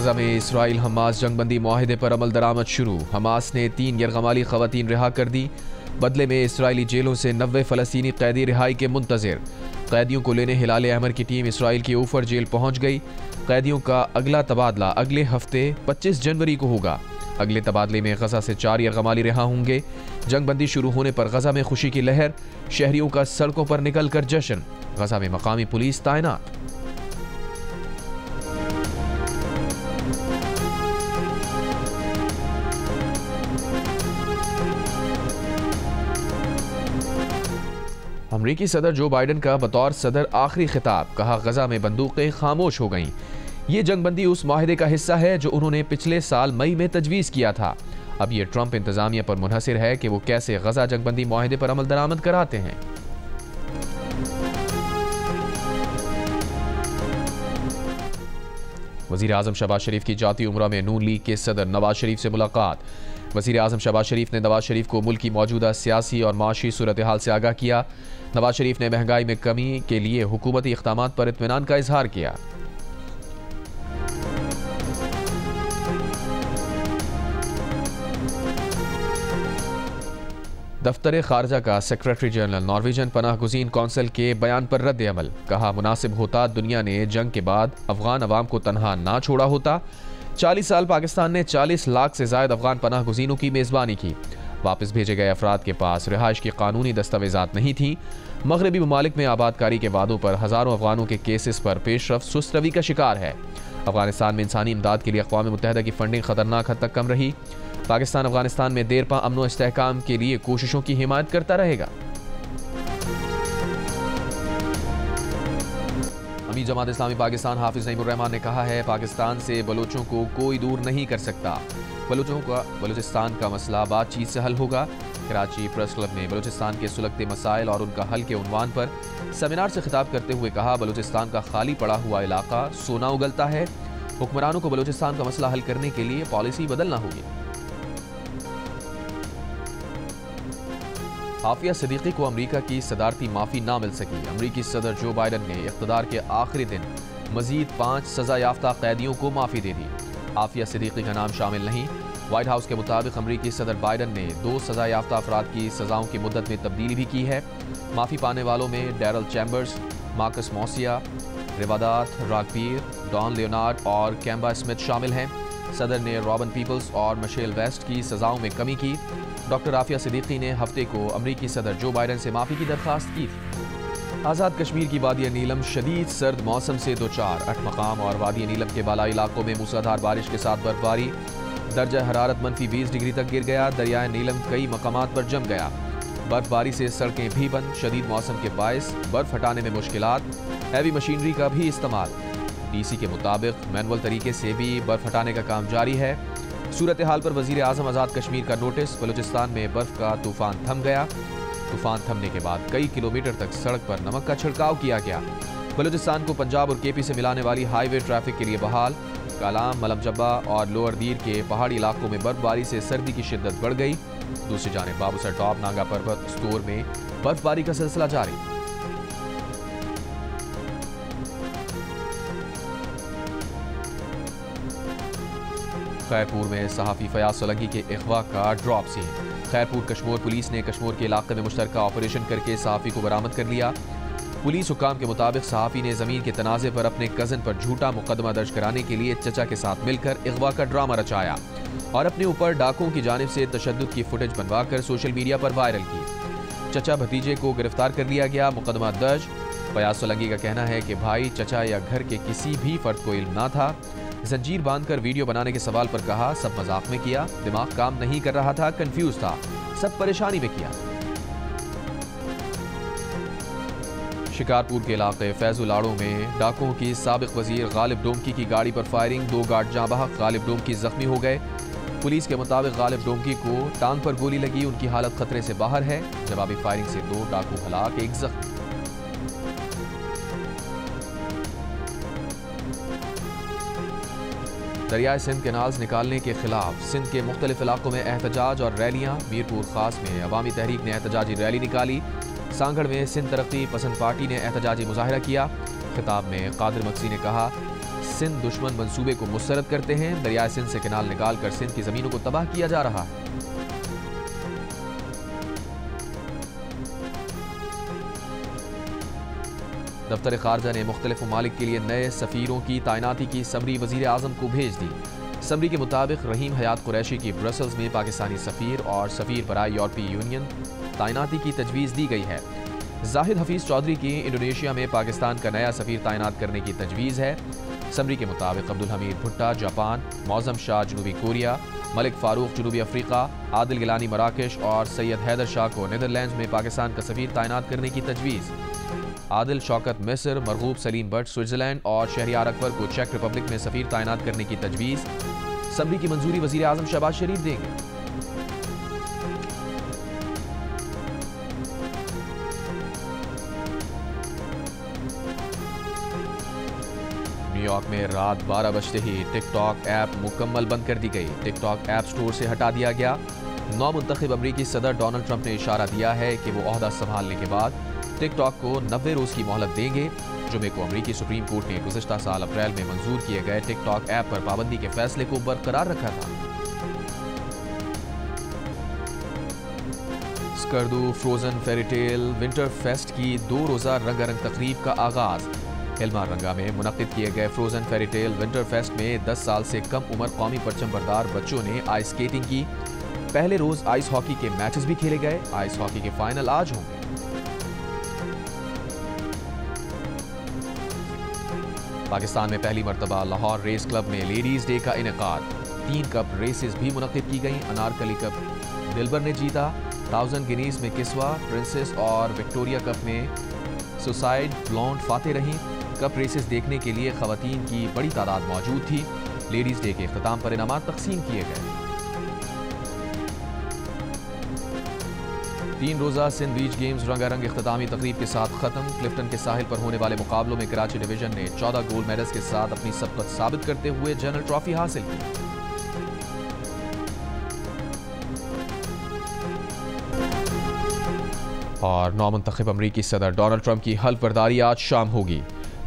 गजा में Israel Hamas जंगबंदी मुआहिदे पर अमल दरामद शुरू। हमास ने 3 यरगमाली खवातीन रिहा कर दी। बदले में इसराइली जेलों से 90 फ़लस्तीनी कैदी रिहाई के मुंतज़िर। कैदियों को लेने हिलाल अहमर की टीम इसराइल की ऊफर जेल पहुंच गई। कैदियों का अगला तबादला अगले हफ्ते 25 जनवरी को होगा। अगले तबादले में गजा से 4 यरगमाली रिहा होंगे। जंगबंदी शुरू होने पर गजा में खुशी की लहर, शहरियों का सड़कों पर निकल कर जश्न। गजा में मकामी पुलिस तैनात। अमरीकी सदर जो बाइडन का बतौर सदर आखिरी खिताब, कहा गजा में बंदूकें खामोश हो गईं। ये जंगबंदी उस माहिदे का हिस्सा है जो उन्होंने पिछले साल मई में तजवीज़ किया था। अब ये ट्रंप इंतजामिया पर मुनहसिर है कि वो कैसे गजा जंगबंदी मुआहिदे पर अमल दरामद कराते हैं। वज़ीर आज़म शहबाज शरीफ की जाती उम्रा में नून लीग के सदर नवाज शरीफ से मुलाकात। वज़ीर आज़म शहबाज शरीफ ने नवाज शरीफ को मुल्क की मौजूदा सियासी और माशी सूरत हाल से आगाह किया। नवाज शरीफ ने महंगाई में कमी के लिए हुकूमती इक़दामात पर इत्मीनान का इजहार किया। दफ्तर खारजा का सेक्रेटरी जनरल नॉर्वेजन पनाह गुज़ीन कौंसिल के बयान पर रद्द अमल, कहा मुनासिब होता दुनिया ने जंग के बाद अफगान अवाम को तनहा ना छोड़ा होता। 40 साल पाकिस्तान ने 40 लाख से ज़ायद अफगान पनाह गुज़ीनों की मेज़बानी की। वापस भेजे गए अफराद के पास रिहाइश की कानूनी दस्तावेजात नहीं थी। मगरबी ममालिक में आबादकारी के वादों पर हज़ारों अफगानों के केसेस पर पेशरफ सुस्त रवी का शिकार है। अफगानिस्तान में इंसानी इमदाद के लिए अक़वाम मुत्तहिदा की फंडिंग खतरनाक हद तक कम रही। पाकिस्तान अफगानिस्तान में देरपा अमन व इस्तेहकाम के लिए कोशिशों की हिमायत करता रहेगा। अमीर जमात इस्लामी पाकिस्तान हाफिज नईमुर रहमान ने कहा है, पाकिस्तान से बलोचों को कोई दूर नहीं कर सकता। बलूचिस्तान का मसला बातचीत से हल होगा। कराची प्रेस क्लब में बलूचिस्तान के सुलगते मसाइल और उनका हल के उन्वान पर सेमिनार से खिताब करते हुए कहा, बलूचिस्तान का खाली पड़ा हुआ इलाका सोना उगलता है। हुक्मरानों को बलूचिस्तान का मसला हल करने के लिए पॉलिसी बदलना होगी। आफिया सिद्दीकी को अमरीका की सदारती माफ़ी ना मिल सकी। अमरीकी सदर जो बाइडन ने इक़्तिदार के आखिरी दिन मजीद 5 सज़ा याफ्ता कैदियों को माफ़ी दे दी। आफिया सिद्दीकी का नाम शामिल नहीं। व्हाइट हाउस के मुताबिक अमरीकी सदर बाइडन ने 2 सज़ा याफ्ता अफराद की सज़ाओं की मुद्दत में तब्दीली भी की है। माफ़ी पाने वालों में डैरल चैम्बर्स, मार्कस मौसिया, रिवादात रागपीर, डॉन लियोनार्ड और कैम्बा स्मिथ शामिल हैं। सदर ने रॉबन पीपल्स और मिशेल वेस्ट की सज़ाओं में कमी की। डॉक्टर आफिया सिद्दीकी ने हफ्ते को अमरीकी सदर जो बाइडन से माफ़ी की दरख्वास्त की थी। आज़ाद कश्मीर की वादी नीलम शदीद सर्द मौसम से दो चार। 8 मकाम और वादी नीलम के बालाई इलाकों में मूसलाधार बारिश के साथ बर्फबारी। दर्जा हरारत -20 डिग्री तक गिर गया। दरियाए नीलम कई मकामात पर जम गया। बर्फबारी से सड़कें भी बंद। शदीद मौसम के बायस बर्फ हटाने में मुश्किलात। हैवी मशीनरी का भी इस्तेमाल। डीसी के मुताबिक मैनुअल तरीके से भी बर्फ हटाने का काम जारी है। सूरत हाल पर वज़ीर आज़म आज़ाद कश्मीर का नोटिस। बलूचिस्तान में बर्फ का तूफान थम गया। तूफान थमने के बाद कई किलोमीटर तक सड़क पर नमक का छिड़काव किया गया। बलूचिस्तान को पंजाब और केपी से मिलाने वाली हाईवे ट्रैफिक के लिए बहाल। कालाम, मलमजब्बा और लोअर दीर के पहाड़ी इलाकों में बर्फबारी से सर्दी की शिद्दत बढ़ गई। दूसरी जानिब बाबूसर टॉप नागा पर्वत स्टोर में बर्फबारी का सिलसिला जारी। खैरपुर में सहाफ़ी फयाज सोलंकी के अगवा का drop scene. Khairpur Kashmor police ने कश्मोर के इलाके में मुश्तरका ऑपरेशन करके सहाफ़ी को बरामद कर लिया। पुलिस हुक्काम के मुताबिक सहाफ़ी ने ज़मीन के तनाज़े पर अपने कज़न पर झूठा मुकदमा दर्ज कराने के लिए चचा के साथ मिलकर अगवा का ड्रामा रचाया और अपने ऊपर डाकुओं की जानिब से तशद्दुद की फुटेज बनवाकर सोशल मीडिया पर वायरल की। चचा भतीजे को गिरफ्तार कर लिया गया। मुकदमा दर्ज। फयाज सोलंकी का कहना है कि भाई, चचा या घर के किसी भी फर्द को इल्म ना था। जंजीर बांधकर वीडियो बनाने के सवाल पर कहा, सब मजाक में किया, दिमाग काम नहीं कर रहा था, कंफ्यूज था, सब परेशानी में किया। शिकारपुर के इलाके फैजुलाड़ो में डाकुओं की साबिक वजीर गालिब डोमकी की गाड़ी पर फायरिंग। 2 गार्ड जाँ बहक। गालिब डोमकी जख्मी हो गए। पुलिस के मुताबिक गालिब डोमकी को टांग पर गोली लगी। उनकी हालत खतरे से बाहर है। जवाबी फायरिंग से 2 डाकू हलाक, 1 जख्मी। दरियाए सिंध कैनाल्स निकालने के खिलाफ सिंध के मुख्तलिफ इलाकों में एहतजाज और रैलियाँ। मीरपुर खास में अवामी तहरीक ने एहतजाजी रैली निकाली। सांगड़ में सिंध तरक्की पसंद पार्टी ने एहतजाजी मुजाहिरा किया। खिताब में कादिर मक्सी ने कहा, सिंध दुश्मन मंसूबे को मुस्तरद करते हैं। दरियाए सिंध से किनाल निकाल कर सिंध की जमीनों को तबाह किया जा रहा है। दफ्तर खारजा ने मुख्तलिफ ममालिक के लिए नए सफ़ीरों की तैनाती की समरी वज़ीर आज़म को भेज दी। समरी के मुताबिक रहीम हयात कुरैशी की ब्रसल्स में पाकिस्तानी सफ़ीर और सफ़ीर बराए यूरोपीय यूनियन तैनाती की तजवीज़ दी गई है। जाहिद हफीज़ चौधरी की इंडोनेशिया में पाकिस्तान का नया सफ़ीर तैनात करने की तजवीज़ है। समरी के मुताबिक अब्दुल हमीद भुट्टा जापान, मौज़म शाह जनूबी कोरिया, मलिक फ़ारूक जनूबी अफ्रीका, आदिल गिलानी मराकेश और सैयद हैदर शाह को नीदरलैंड्स में पाकिस्तान का सफ़ीर तैनात करने की तजवीज़। आदिल शौकत मिस्र, मरगूब सलीम भट्ट स्विट्ज़रलैंड और शहरियार अकबर को चेक रिपब्लिक में सफ़ीर तैनात करने की तजवीज़। समरी की मंजूरी वज़ीर आज़म शहबाज शरीफ देंगे। न्यूयॉर्क में रात 12 बजते ही टिकटॉक ऐप मुकम्मल बंद कर दी गई। टिकटॉक ऐप स्टोर से हटा दिया गया। नौमुंतखब अमरीकी सदर डोनाल्ड ट्रंप ने इशारा दिया है कि वो ओहदा संभालने के बाद टिकटॉक को 90 रोज की मोहलत देंगे। जुमे को अमरीकी सुप्रीम कोर्ट ने गुज़िश्ता साल अप्रैल में मंजूर किए गए टिकटॉक ऐप पर पाबंदी के फैसले को बरकरार रखा था। Skardu frozen fairy tale winter fest की 2 रोज़ा रंगारंग तकरीब का आगाज। हिलमा रंगा में मुनक्किद किए गए फ्रोजन फेरीटेल विंटर फेस्ट में 10 साल से कम उम्र कौमी परचम बरदार बच्चों ने आइस स्केटिंग की। पहले रोज आइस हॉकी के मैचेस भी खेले गए। आइस हॉकी के फाइनल आज होंगे। पाकिस्तान में पहली मरतबा लाहौर रेस क्लब में लेडीज डे का इनेकाद। 3 कप रेसेस भी मुनक्किद की गई। अनारकली कप दिलबर ने जीता। 1000 गिनीज में किस्वा, प्रिंसेस और विक्टोरिया कप में सुसाइड ब्लॉन्ड फाते रहीं। कप रेसेस देखने के लिए खवातीन की बड़ी तादाद मौजूद थी। लेडीज डे के इख्तिताम पर इनामात तकसीम किए गए। 3 रोज़ा सिंध बीच गेम्स रंगारंग इख्तितामी तकरीब के साथ खत्म। क्लिफ्टन के साहिल पर होने वाले मुकाबलों में कराची डिवीजन ने 14 गोल्ड मेडल्स के साथ अपनी सबकत साबित करते हुए जनरल ट्रॉफी हासिल की। और नौमुंतखब अमरीकी सदर डोनाल्ड ट्रंप की हल्फ बर्दारी आज शाम होगी।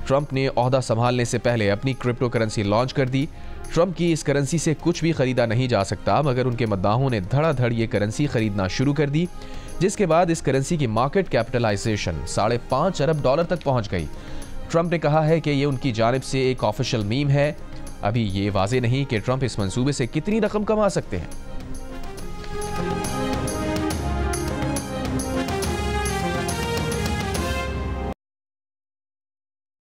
ट्रंप ने ओहदा संभालने से पहले अपनी क्रिप्टो करेंसी लॉन्च कर दी। ट्रंप की इस करेंसी से कुछ भी खरीदा नहीं जा सकता, मगर उनके मद्दाहों ने धड़ाधड़ ये करेंसी खरीदना शुरू कर दी, जिसके बाद इस करेंसी की मार्केट कैपिटलाइजेशन $5.5 अरब तक पहुंच गई। ट्रंप ने कहा है कि ये उनकी जानिब से एक ऑफिशियल मीम है। अभी ये वाज़ेह नहीं कि ट्रंप इस मंसूबे से कितनी रकम कमा सकते हैं।